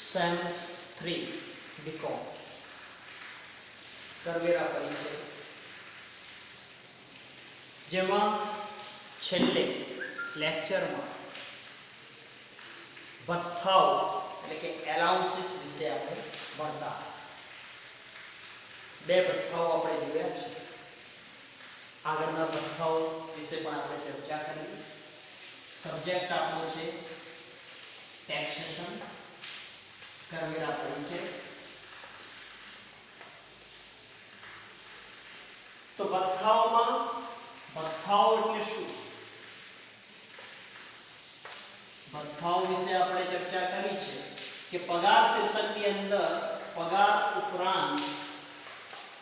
Same 3 BCom કરવેરા પરિચય, જેમાં છેલ્લે લેક્ચરમાં ભથ્થાઓ એટલે કે એલાઉન્સીસ વિશે આપણે ભણતા. બે ભથ્થાઓ આપણે જોયા છે. આગળના ભથ્થાઓ વિશે પણ આપણે ચર્ચા કરી. સબ્જેક્ટ આપણો છે ટેક્સેશન, કરવેરા પરિચય. તો ભથ્થાઓ એટલે શું? ભથ્થાઓ વિશે આપણે ચર્ચા કરી છે કે પગાર શીર્ષકની અંદર પગાર ઉપરાંત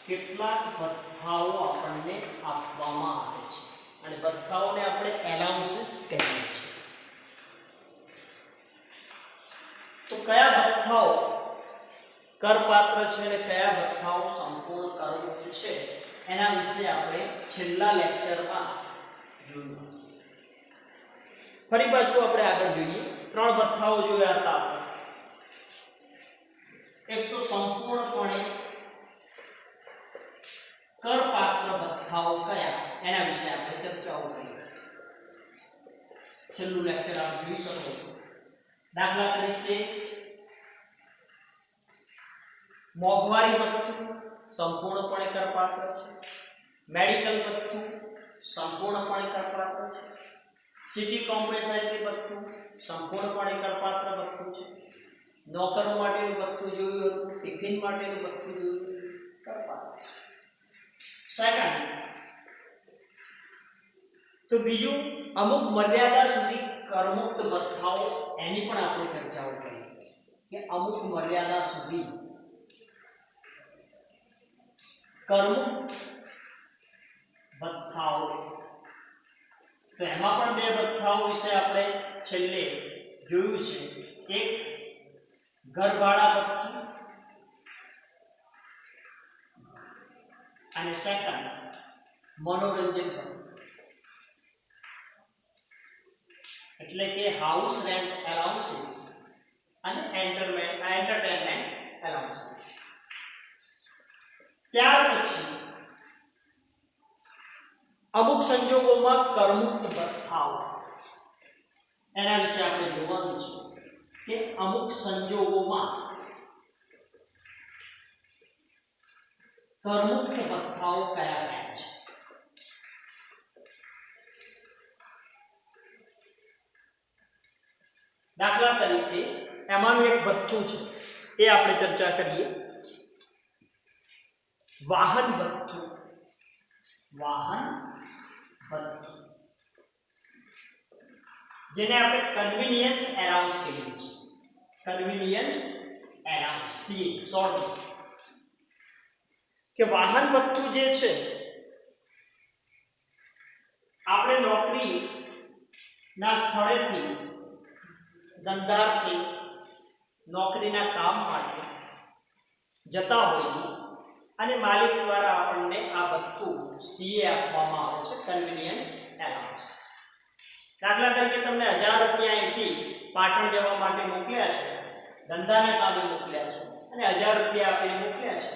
કેટલાક ભથ્થાઓ આપણને આપવામાં આવે છે અને ભથ્થાઓને આપણે એલાઉન્સીસ કહીએ છીએ. તો કયા ભથ્થાઓ કરપાત્ર છે અને કયા ભથ્થાઓ સંપૂર્ણ કરમુક્ત છે એના વિશે આપણે છેલ્લા લેક્ચરમાં જોયું. ફરી પાછું આપણે આગળ જોઈએ. ત્રણ ભથ્થાઓ જોયા હતા આપણે. એક તો સંપૂર્ણપણે કરપાત્ર ભથ્થાઓ કયા એના વિશે આપણે ચર્ચાઓ કરી. છેલ્લું લેક્ચર આપ જોઈ શકો છો. દાખલા તરીકે મોંઘવારી ભથ્થું સંપૂર્ણપણે કરપાત્ર છે. મેડિકલ ભથ્થું સંપૂર્ણપણે કરપાત્ર છે. સિટી કોમ્પેન્સેટરી ભથ્થું સંપૂર્ણપણે કરપાત્ર ભથ્થું છે. નોકરો માટેનું ભથ્થું જોયું હતું, ટિફિન માટેનું ભથ્થું જોયું, કરપાત્ર. સેકન્ડ, તો બીજું અમુક મર્યાદા સુધી કરમુક્ત ભથ્થાઓ, એની પણ આપણે ચર્ચાઓ કરી કે અમુક મર્યાદા સુધી કરમુક્ત ભથ્થાઓ. તો એમાં પણ બે ભથ્થાઓ વિશે આપણે છેલ્લે જોયું છે. એક ઘરભાડા ભથ્થું અને સેકન્ડ મનોરંજન ભથ્થું, એટલે કે હાઉસ રેન્ટ એલાઉન્સીસ અને એન્ટરટેનમેન્ટ એલાઉન્સીસ. ત્યાર પછી અમુક સંજોગોમાં કરમુક્ત ભથ્થાઓ, એના વિશે આપણે જોવાનું છે કે અમુક સંજોગોમાં કરમુક્ત ભથ્થાઓ કયા કયા છે. દાખલા તરીકે એમાંનું એક ભથ્થું છે એ આપણે ચર્ચા કરીએ. વાહન ભથ્થું. વાહન ભથ્થું જેને આપણે કન્વીનિયન્સ એલાઉન્સ કહીએ છીએ. Convenience allowance short. કે વાહન ભથ્થું જે છે, આપણે નોકરી ના સ્થળેથી, ધંધાથી નોકરીના કામ માટે જતા હોઈએ અને માલિક દ્વારા આપણને આ ભથ્થું સીએ આપવામાં આવે છે, કન્વીનિયન્સ એલાઉન્સ. દાખલા તરીકે તમને 1000 રૂપિયા અહીંથી પાટણ જવા માટે મોકલ્યા છે, ધંધાના કામે મોકલ્યા છે અને 1000 રૂપિયા આપીને મોકલ્યા છે.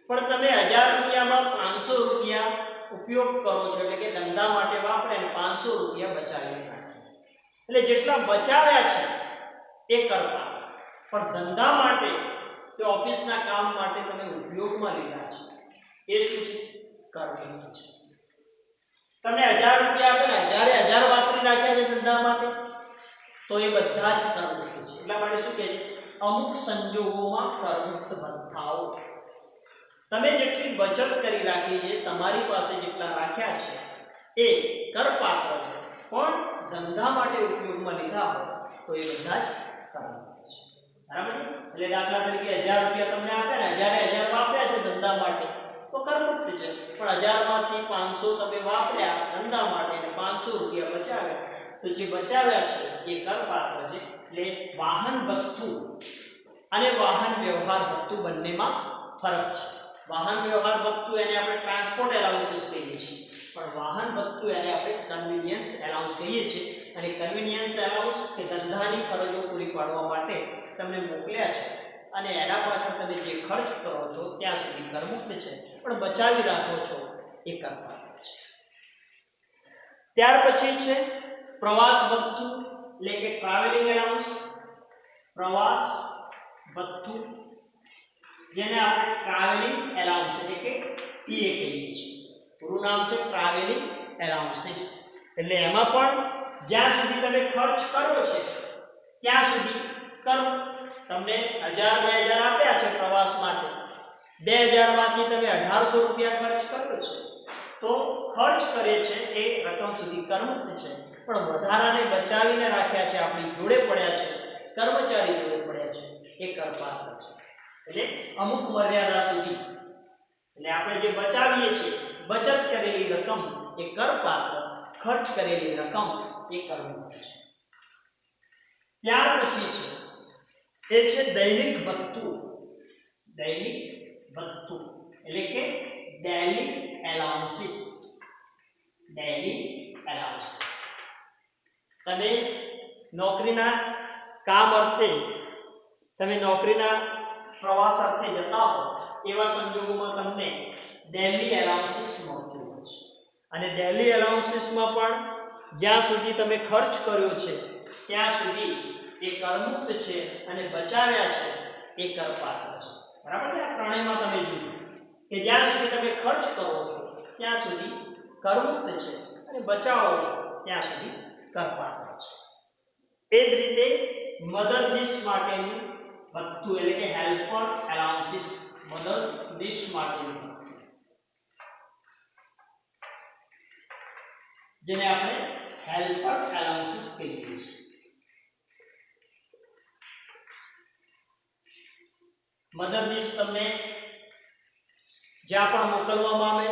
પણ તમે 1000 રૂપિયામાં 500 રૂપિયા ઉપયોગ કરો છો, એટલે કે ધંધા માટે વાપરે અને 500 રૂપિયા બચાવી રાખો. એટલે જેટલા બચાવ્યા છે એ કરતા, પણ ધંધા માટે કે ઓફિસના કામ માટે તમે ઉપયોગમાં લીધા છે એ શું છે? કરમુક્ત છે. તમને 1000 રૂપિયા આપે ને 1000 વાપરી નાખ્યા છે ધંધા માટે, તો એ બધા જ કરમુક્ત છે. એટલા માટે શું કહે છે? અમુક સંજોગોમાં કરમુક્ત ભથ્થાઓ. તમે જેટલી બચત કરી રાખી છે, તમારી પાસે જેટલા રાખ્યા છે એ કરપાત્ર છે, પણ ધંધા માટે ઉપયોગમાં લીધા હોય તો એ બધા જ કરમુક્ત છે. બરાબર? એટલે દાખલા તરીકે 1000 રૂપિયા તમને આપે ને, 1000 વાપર્યા છે ધંધા માટે તો કરમુક્ત છે. પણ 1000 માંથી 500 તમે વાપર્યા ધંધા માટે અને 500 રૂપિયા બચાવ્યા, તો જે બચાવ્યા છે એ કરપાત્ર છે. એટલે વાહન ભથ્થું અને વાહન વ્યવહાર ભથ્થું બંનેમાં ફરક છે. વાહન વ્યવહાર ભથ્થું એને આપણે ટ્રાન્સપોર્ટ એલાઉન્સીસ કહીએ છીએ, પણ વાહન ભથ્થું એને આપણે કન્વીનિયન્સ એલાઉન્સ કહીએ છીએ. અને કન્વીનિયન્સ એલાઉન્સ કે ધંધાની ફરજો પૂરી પાડવા માટે તમને મોકલ્યા છે અને એના પાછળ તમે જે ખર્ચ કરો છો ત્યાં સુધી કરમુક્ત છે, પણ બચાવી રાખો છો એ કરપાત્ર છે. ત્યાર પછી છે પ્રવાસ ભથ્થું એટલે કે ટ્રાવેલિંગ એલાઉન્સ. પ્રવાસ ભથ્થું જેને આપણે ટ્રાવેલિંગ એલાઉન્સ એટલે કે ટીએ કહીએ છીએ. પૂરું નામ છે ટ્રાવેલિંગ એલાઉન્સીસ. એટલે એમાં પણ જ્યાં સુધી તમે ખર્ચ કરો છે ત્યાં સુધી કરો. તમને 1000-2000 આપ્યા છે પ્રવાસ માટે, 2000 માંથી તમે 1800 રૂપિયા ખર્ચ કર્યો છે, તો ખર્ચ કરે છે એ રકમ સુધી કરમુક્ત છે, પણ વધારાને બચાવીને રાખ્યા છે, આપણી જોડે પડ્યા છે, કર્મચારી જોડે પડ્યા છે, એ કરપાત્ર છે. એટલે અમુક મર્યાદા સુધી, એટલે આપણે જે બચાવીએ છીએ બચત કરેલી રકમ એ કરપાત્ર, ખર્ચ કરેલી રકમ એ કરમુક્ત છે. ત્યાર પછી છે એ છે દૈનિક ભથ્થું. દૈનિક ભથ્થું એટલે કે ડેલી એલાઉન્સીસ. ડેલી એલાઉન્સીસ તમે નોકરીના કામ અર્થે, તમે નોકરીના પ્રવાસ અર્થે જતા હો એવા સંજોગોમાં તમને ડેલી એલાઉન્સીસ મળતું હોય છે. અને ડેલી એલાઉન્સીસમાં પણ જ્યાં સુધી તમે ખર્ચ કર્યો છે ત્યાં સુધી એ કરમુક્ત છે અને બચાવ્યા છે એ કરપાત્ર છે. બરાબર છે? આ ત્રણેયમાં તમે જોયું કે જ્યાં સુધી તમે ખર્ચ કરો છો ત્યાં સુધી કરમુક્ત છે અને બચાવો છો ત્યાં સુધી કરપાત્ર છે. એ જ રીતે મદદનીશ માટેનું ભથ્થું એટલે કે હેલ્પર એલાઉન્સીસ. મદદનીશ માટેનું ભથ્થું જેને આપણે હેલ્પર એલાઉન્સીસ કહીએ છીએ. મદદનીશ તમને જ્યાં પણ મોકલવામાં આવે,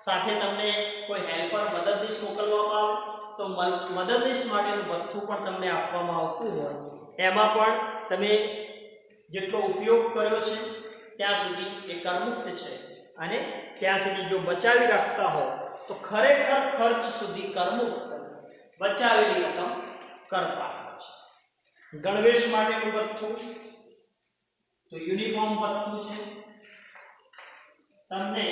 સાથે તમને કોઈ હેલ્પર મદદનીશ મોકલવામાં આવે તો મદદનીશ માટેનું ભથ્થું પણ તમને આપવામાં આવતું હોય. એમાં પણ તમે જેટલો ઉપયોગ કર્યો છે ત્યાં સુધી એ કરમુક્ત છે, અને ત્યાં સુધી જો બચાવી રાખતા હો તો ખરેખર ખર્ચ સુધી કરમુક્ત, બચાવેલી રકમ કરપાત્ર છે. ગણવેશ માટેનું ભથ્થું તો યુનિફોર્મ ભથ્થું છે. તમને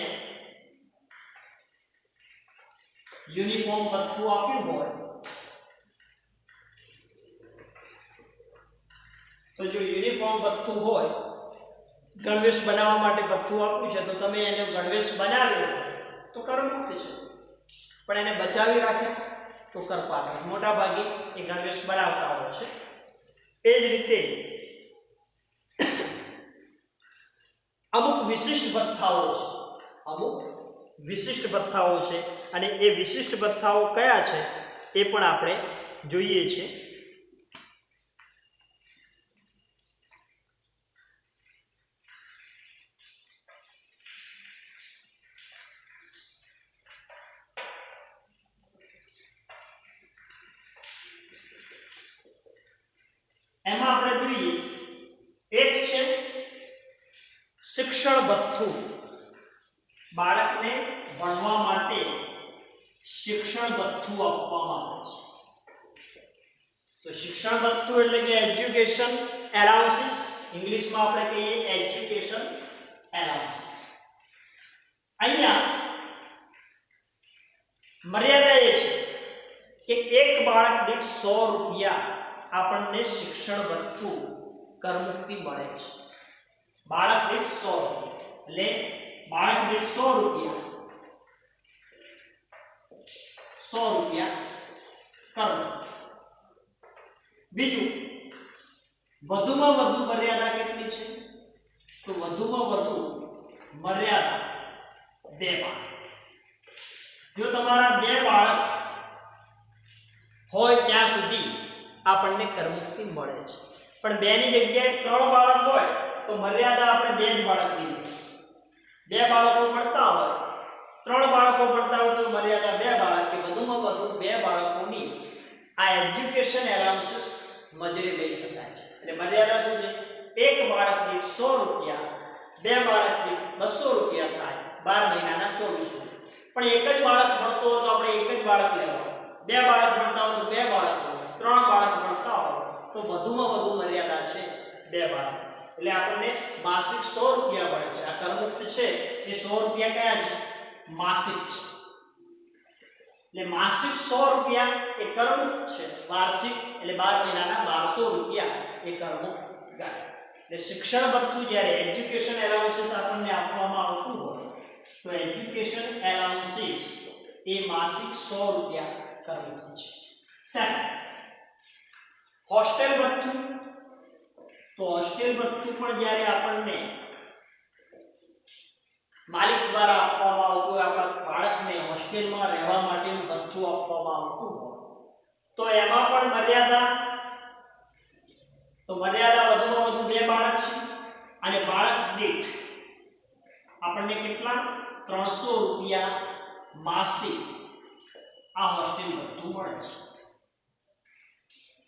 યુનિફોર્મ ભથ્થું આપ્યું હોય તો જો યુનિફોર્મ ભથ્થું હોય, ગણવેશ બનાવવા માટે ભથ્થું આપ્યું છે તો તમે એને ગણવેશ બનાવ્યો તો કરમુક્ત છે, પણ એને બચાવી રાખ્યા તો કરપાત્ર. મોટા ભાગે એ ગણવેશ બનાવતા હોય છે. એ જ રીતે અમુક વિશિષ્ટ ભથ્થાઓ છે. અમુક વિશિષ્ટ ભથ્થાઓ છે અને એ વિશિષ્ટ ભથ્થાઓ કયા છે એ પણ આપણે જોઈએ છીએ. એમાં આપણે જોઈએ એક છે શિક્ષણ ભથ્થું. બાળકને ભણવા માટે શિક્ષણ ભથ્થું આપવામાં આવે છે. તો શિક્ષણ ભથ્થું એટલે કે એજ્યુકેશન એલાઉન્સીસ. ઇંગ્લિશમાં આપણે કહીએ એજ્યુકેશન એલાઉન્સીસ. અહીંયા મર્યાદા એ છે કે એક બાળક દીઠ 100 રૂપિયા આપણને શિક્ષણ ભથ્થું કરમુક્તિ મળે છે. બાળક દીઠ 100 એટલે બાળક દીઠ 100 રૂપિયા કરમુક્ત. બીજું, વધુમાં વધુ મર્યાદા કેટલી છે? તો વધુમાં વધુ મર્યાદા 2 બાળક. જો તમારા 2 બાળક હોય ત્યાં સુધી આપણને કરમુક્તિ મળે છે, પણ 2 ની જગ્યાએ 3 બાળક હોય તો મર્યાદા આપણે 2 જ બાળકની લઈએ. 2 બાળકો ભણતા હોય, 3 બાળકો ભણતા હોય તો મર્યાદા 2 બાળક કે વધુમાં વધુ 2 બાળકોની આ એજ્યુકેશન એલાઉન્સીસ મજૂરી લઈ શકાય છે. એટલે મર્યાદા શું છે? એક બાળક દીઠ 100 રૂપિયા, 2 બાળક દીઠ 200 રૂપિયા થાય, 12 મહિનાના 24 રૂપિયા. પણ એક જ બાળક ભણતો હોય તો આપણે એક જ બાળક લેવાનું, 2 બાળક ભણતા હોય તો 2 બાળક, 3 બાળક ભણતા હોય તો વધુમાં વધુ મર્યાદા છે 2 બાળક. એટલે આપણને માસિક 100 રૂપિયા મળે છે. આ કરમુક્ત છે એ 100 રૂપિયા કયા છે? માસિક છે. એટલે માસિક 100 રૂપિયા એ કરમુક્ત છે. વાર્ષિક એટલે 12 મહિનાના 1200 રૂપિયા એ કરમુક્ત ગણાય. એટલે શિક્ષણ ભથ્થું જ્યારે એજ્યુકેશન એલાઉન્સીસ આપણને આપવામાં આવતું હોય તો એજ્યુકેશન એલાઉન્સીસ એ માસિક 100 રૂપિયા કરમુક્ત છે. સેકન્ડ, હોસ્ટેલ ભથ્થું. તો હોસ્ટેલ ભથ્થું પણ જ્યારે આપણને માલિક દ્વારા આપવામાં આવતું હોય, આપણા બાળકને હોસ્ટેલમાં રહેવા માટેનું ભથ્થું આપવામાં આવતું હોય તો એમાં પણ મર્યાદા વધુમાં વધુ 2 બાળક છે અને બાળક દીઠ આપણને કેટલા? 300 રૂપિયા માસિક આ હોસ્ટેલ ભથ્થું મળે છે.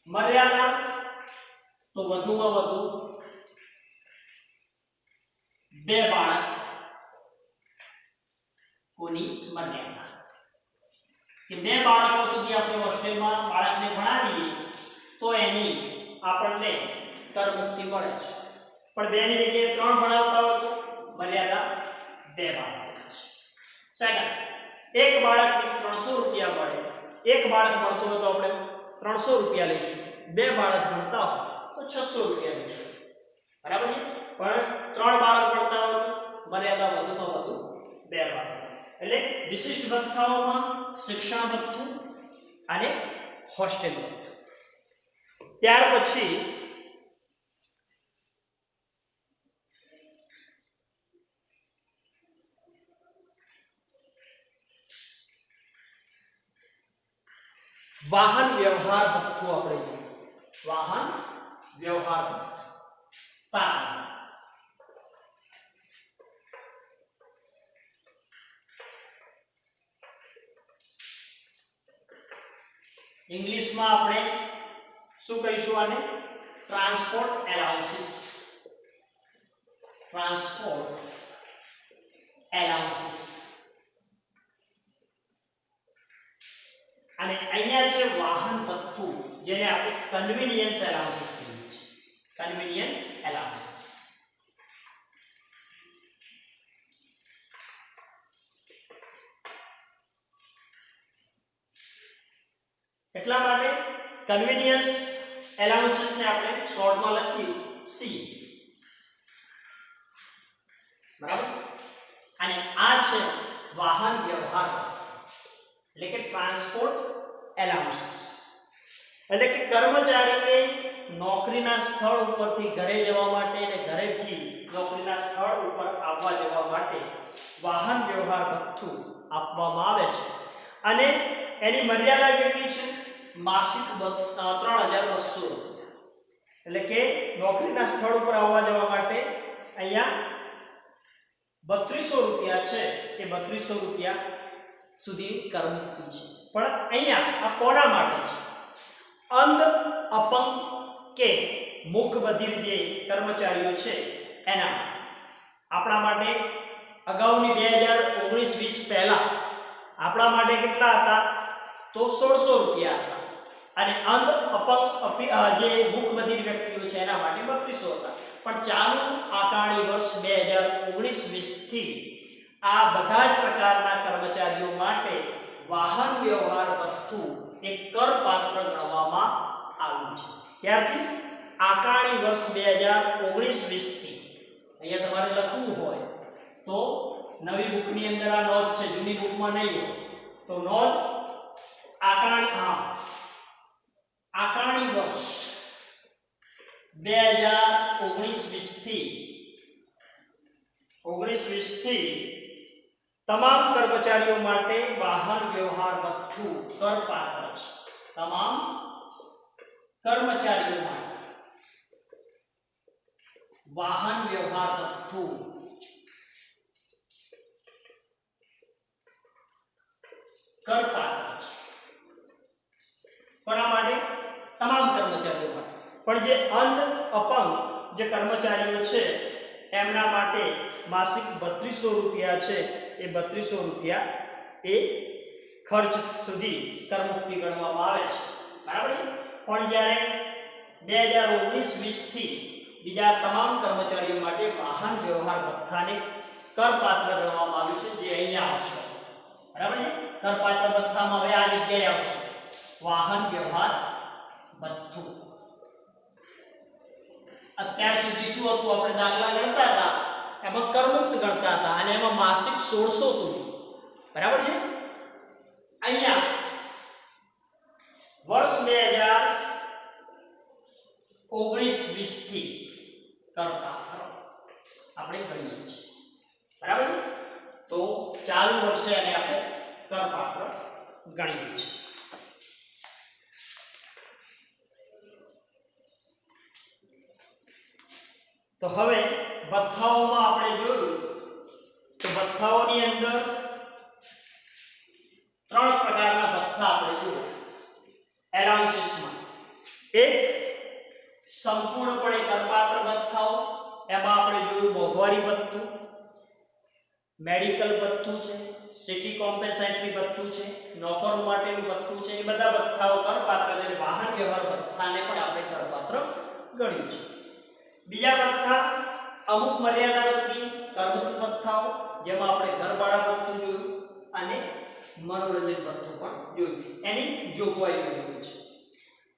મર્યાદા તો વધુમાં વધુ 2 બાળક કોની મર્યાદા કે 2 બાળકો સુધી આપણે હોસ્ટેલમાં બાળકને ભણાવીએ તો એની આપણને કરમુક્તિ મળે છે. પણ 2 ની જગ્યાએ 3 ભણાવતા હોય તો મર્યાદા 2 બાળક છે. સેકન્ડ, એક બાળક 300 રૂપિયા મળે. એક બાળક ભણતો હોય તો આપણે 300 રૂપિયા લઈશું. 2 બાળક ભણતા હોય તો 600 રૂપિયા લઈશું. બરાબર છે? પણ 3 બાળક ભણતા હોય તો મર્યાદા વધુમાં વધુ 2 બાળક. એટલે વિશિષ્ટ ભથ્થાઓમાં શિક્ષણ ભથ્થું અને હોસ્ટેલ ભથ્થું. ત્યાર પછી વાહન વ્યવહાર ભથ્થું આપણે જોઈએ. વાહન વ્યવહાર ભથ્થું ઇંગ્લિશમાં આપણે શું કહીશું? આને ટ્રાન્સપોર્ટ એલાઉન્સીસ. Transport allowances. અને અહીંયા છે વાહન ભથ્થું, જેને આપણે કન્વીનિયન્સ એલાઉન્સીસ કહીએ છીએ. Convenience allowances. એટલા માટે કન્વીનિયન્સ એલાઉન્સીસ ને આપણે શોર્ટમાં લખીએ સી. બરાબર? અને આ છે વાહન વ્યવહાર એટલે કે ટ્રાન્સપોર્ટ એલાઉન્સીસ. એટલે કે કર્મચારીને નોકરીના સ્થળ ઉપરથી ઘરે જવા માટે અને ઘરેથી નોકરીના સ્થળ ઉપર આવવા જવા માટે વાહન વ્યવહાર ભથ્થું આપવામાં આવે છે. અને એની મર્યાદા કેટલી છે? માસિક 3200 રૂપિયા. એટલે કે નોકરીના સ્થળ ઉપર આવવા જવા માટે અહીંયા 3200 રૂપિયા છે. એ 3200 રૂપિયા સુધી કરમુક્તિ છે. પણ અહીંયા આ કોના માટે છે? અંધ, અપંગ કે મૂકબધિર જે કર્મચારીઓ છે એના. આપણા માટે અગાઉની 2019-20 પહેલા આપણા માટે કેટલા હતા? તો 1600 રૂપિયા હતા. અને અંધ, અપંગ, જે મૂકબધિર વ્યક્તિઓ છે એના માટે 3200 હતા. પણ ચાલુ આકારણી વર્ષ 2019-20 થી આ બધા જ પ્રકારના કર્મચારીઓ માટે વાહન વ્યવહાર ભથ્થું એક કરપાત્ર ગણવામાં આવ્યું છે. ત્યારથી આકારણી વર્ષ 2019-20 થી અહીંયા તમારે લખવું હોય તો નવી બુકની અંદર આ નોંધ છે, જૂની બુકમાં નહીં હોય તો નોંધ આકારણી વર્ષ 2019-20 થી તમામ કર્મચારીઓ માટે વાહન વ્યવહાર ભથ્થું કરપાત્ર છે. તમામ કર્મચારીઓ માટે વાહન વ્યવહાર ભથ્થું કરપાત્ર છે. કોના માટે? તમામ કર્મચારીઓ માટે. પણ જે અંધ, અપંગ જે કર્મચારીઓ છે એમના માટે માસિક 3200 રૂપિયા છે. એ 3200 રૂપિયા એ ખર્ચ સુધી કરમુક્તિ ગણવામાં આવે છે, બરાબર છે. પણ જ્યારે 2019-20 થી બીજા તમામ કર્મચારીઓ માટે વાહન વ્યવહાર ભથ્થાને કરપાત્ર ગણવામાં આવ્યું છે, જે અહીંયા આવશે, બરાબર છે. કરપાત્ર ભથ્થામાં હવે આ જગ્યાએ આવશે વાહન વ્યવહાર ભથ્થું. અત્યાર સુધી શું હતું, આપણે દાખલા ગણતા હતા એમાં કરમુક્ત ગણતા હતા અને એમાં માસિક 1600 સુધી, બરાબર છે. અહીંયા વર્ષ 2019-20 થી કરપાત્ર આપણે ગણીએ છીએ, બરાબર છે. તો ચાલુ વર્ષે અને આપણે કરપાત્ર ગણીએ છીએ. તો હવે ભથ્થાઓમાં આપણે જોયું તો ભથ્થાઓની અંદર 3 પ્રકારના ભથ્થા આપણે જોયા એલાઉન્સીસમાં. એક સંપૂર્ણપણે કરપાત્ર ભથ્થાઓ, એમાં આપણે જોયું મોંઘવારી ભથ્થું, મેડિકલ ભથ્થું છે, સિટી કોમ્પેન્સેટરી ભથ્થું છે, નોકરો માટેનું ભથ્થું છે. એ બધા ભથ્થાઓ કરપાત્ર છે. વાહન વ્યવહાર ભથ્થાને પણ આપણે કરપાત્ર ગણ્યું છે. બીજા ભથ્થા અમુક મર્યાદા સુધી કરમુક્ત ભથ્થાઓ, જેમાં આપણે ઘરભાડા ભથ્થું જોયું અને મનોરંજન ભથ્થું પણ જોયું, એની જોગવાઈઓ જોઈ છે.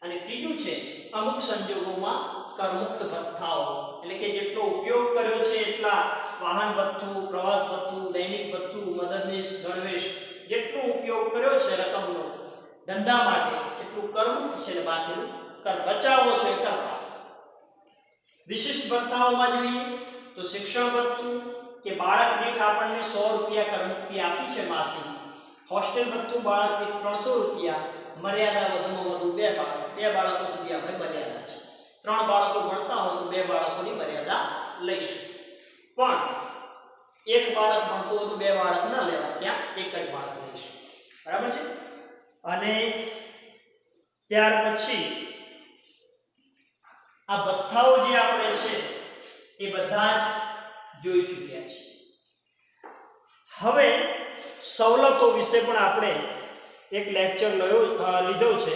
અને ત્રીજું છે અમુક સંજોગોમાં કરમુક્ત ભથ્થાઓ, એટલે કે જેટલો ઉપયોગ કર્યો છે એટલા વાહન ભથ્થું, પ્રવાસ ભથ્થું, દૈનિક ભથ્થું, મદદનીશ, ગણવેશ, જેટલો ઉપયોગ કર્યો છે રકમનો ધંધા માટે એટલું કરમુક્ત છે, ને બાકીનું કર બચાવો છે કરવા. વિશિષ્ટ ભથ્થાઓમાં જોઈએ તો શિક્ષણ ભથ્થું, કે બાળક દીઠ આપણને 100 રૂપિયા કરમુક્તિ આપી છે માસિક. હોસ્ટેલ ભથ્થું બાળક દીઠ 300 રૂપિયા, મર્યાદા વધુમાં વધુ 2 બાળકો સુધી આપણે મર્યાદા છે. 3 બાળકો ભણતા હોય તો 2 બાળકોની મર્યાદા લઈશું. પણ એક બાળક ભણતું હોય તો 2 બાળક ના લેવા, ત્યાં એક જ બાળક લઈશું, બરાબર છે. અને ત્યાર પછી આ ભથ્થાઓ જે આપણે છે એ બધા જ જોઈ ચૂક્યા છે. હવે સવલતો વિશે પણ આપણે એક લેક્ચર લીધો છે.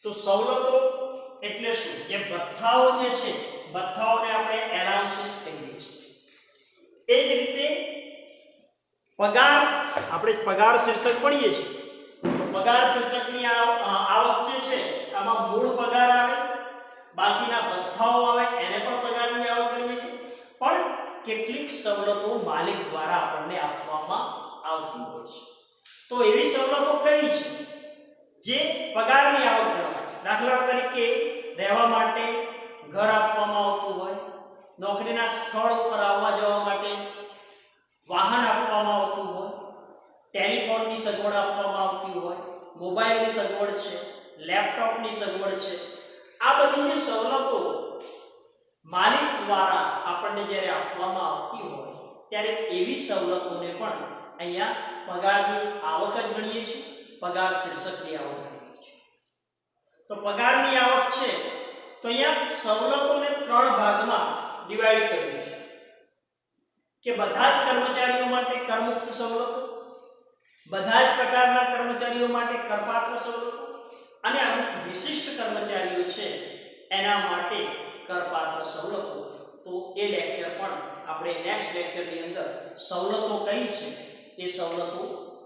તો સવલતો એટલે શું? કે ભથ્થાઓ જે છે, ભથ્થાઓને આપણે એલાઉન્સીસ કહીએ છીએ. એ જ રીતે પગાર, આપણે પગાર શીર્ષક પડીએ છીએ તો પગાર શીર્ષકની આવક જે છે આમાં મૂળ પગાર આવે, બાકીના ભથ્થાઓ આવે, એને પણ પગારની આવક ગણીએ છીએ. પણ કેટલીક સવલતો માલિક દ્વારા આપણને આપવામાં આવતી હોય છે. તો એવી સવલતો કઈ છે જે પગારની આવક ગણવાય? દાખલા તરીકે રહેવા માટે ઘર આપવામાં આવતું હોય, નોકરીના સ્થળ ઉપર આવવા જવા માટે વાહન આપવામાં આવતું હોય, ટેલિફોનની સગવડ આપવામાં આવતી હોય, મોબાઈલની સગવડ છે, લેપટોપની સગવડ છે. આ બધી જે સવલતો માલિક દ્વારા આપણને જ્યારે આપવામાં આવતી હોય ત્યારે એવી સવલતોને પણ અહીંયા પગારની આવક જ ગણીએ છીએ, પગાર શીર્ષકની આવક ગણીએ છીએ. તો પગારની આવક છે તો અહીંયા સવલતોને 3 ભાગમાં ડિવાઈડ કર્યું છે કે બધા જ કર્મચારીઓ માટે કરમુક્ત સવલતો, બધા જ પ્રકારના કર્મચારીઓ માટે કરપાત્ર સવલતો, અને અમુક વિશિષ્ટ કર્મચારીઓ છે એના માટે કરપાત્ર સવલતો. તો એ લેક્ચર પણ આપણે નેક્સ્ટ લેક્ચરની અંદર સવલતો કઈ છે એ સવલતો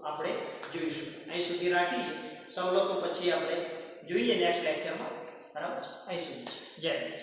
આપણે જોઈશું. અહીં સુધી રાખી છે. સવલતો પછી આપણે જોઈએ નેક્સ્ટ લેક્ચરમાં, બરાબર છે? અહીં સુધી. જય હિન્દ.